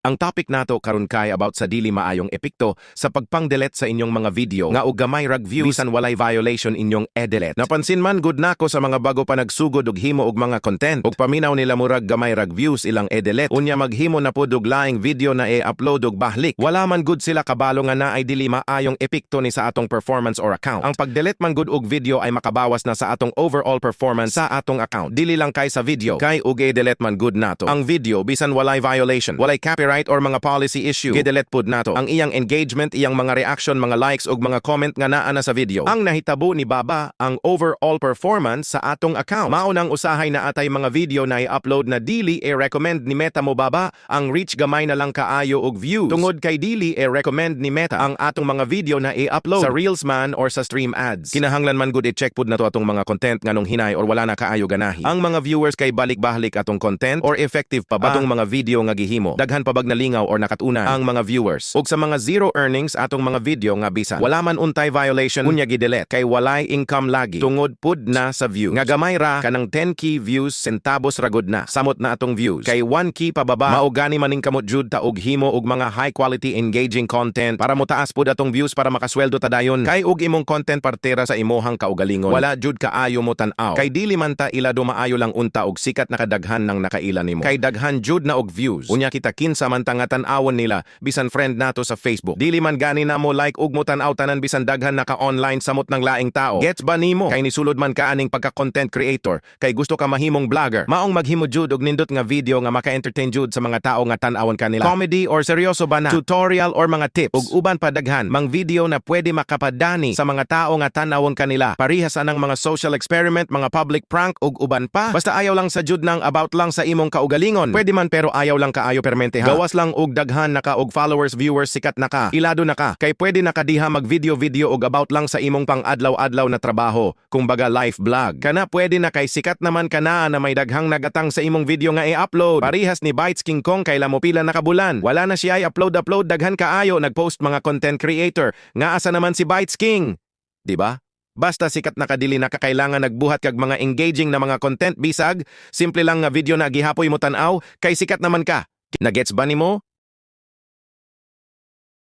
Ang topic nato karon kay about sa dili maayong epekto sa pagpang-delete sa inyong mga video nga og gamay rag views bisan walay violation inyong e-delete. Napansin man gud nako sa mga bago pa nagsugod og himo og mga content ug paminaw nila murag gamay rag views ilang e-delete unya maghimo na pud og laing video na i-upload og bahlik. Wala man gud sila kabalo nga naay dili maayong epekto ni sa atong performance or account. Ang pag-delete man gud og video ay makabawas na sa atong overall performance sa atong account. Dili lang kay sa video kay og i-delete man gud nato ang video bisan walay violation, walay copyright or mga policy issue, gidelete pud nato ang iyang engagement, iyang mga reaction, mga likes ug mga comment nga naa na sa video. Ang nahitabo ni Baba ang overall performance sa atong account. Mao nang usahay na atay mga video na i-upload na dili recommend ni Meta mo Baba, ang reach gamay na lang kaayo og views. Tungod kay dili recommend ni Meta ang atong mga video na i-upload sa Reels man or sa stream ads. Kinahanglan man gud i-check pud nato atong mga content nganong hinay or wala na kaayo ganahi. Ang mga viewers kay balik-balik atong content or effective pa ba atong mga video nga gihimo. Daghan pa nalingaw or nakatuna ang mga viewers. Ug sa mga zero earnings atong mga video nga bisan wala man untay violation unya gidelete kay walay income lagi tungod pud na sa views. Nga gamay ra kanang 10k views centavos ragod na samot na atong views. Kay 1k pababa mao gani maning kamot jud ta og himo og mga high quality engaging content para motaas pud atong views para makasweldo ta dayon. Kay og imong content partera sa imuhang kaugalingon wala jud kaayo mo tan-aw. Kay dili man ta ila dumaayo lang unta og sikat nakadaghan nang nakaila nimo. Kay daghan jud na og views unya kita kinsa samantang tan-awon nila bisan friend nato sa Facebook. Dili man gani na mo like ug mo tan-aw tanan bisan daghan naka-online samot ng laing tao. Gets ba nimo? Kay nisulod man ka aning pagka-content creator kay gusto ka mahimong vlogger. Maong maghimo jud og nindot nga video nga maka-entertain jud sa mga tao nga tan-awon kanila. Comedy or seryoso ba na? Tutorial or mga tips ug uban pa daghan mang video na pwede makapadani sa mga tao nga tan-awon kanila. Parihas anang mga social experiment, mga public prank ug uban pa. Basta ayaw lang sa jud nang about lang sa imong kaugalingon. Pwede man pero ayaw lang kaayo permente ha. Gawas lang og daghan naka og followers, viewers, sikat naka, ilado naka. Kay pwede nakadiha mag video og about lang sa imong pang-adlaw-adlaw na trabaho, kumbaga life vlog. Kana pwede na kay sikat naman kana na may daghang nagatang sa imong video nga i-upload. Parihas ni Bites King Kong kay lamo pila na kabulan. Wala na siya i-upload daghan kaayo nagpost mga content creator. Nga asa naman si Bites King, di ba? Basta sikat nakadili na kakailangan nagbuhat kag mga engaging na mga content bisag, simple lang nga video na gihapoy mo tan-aw kay sikat naman ka. Nagets ba nimo?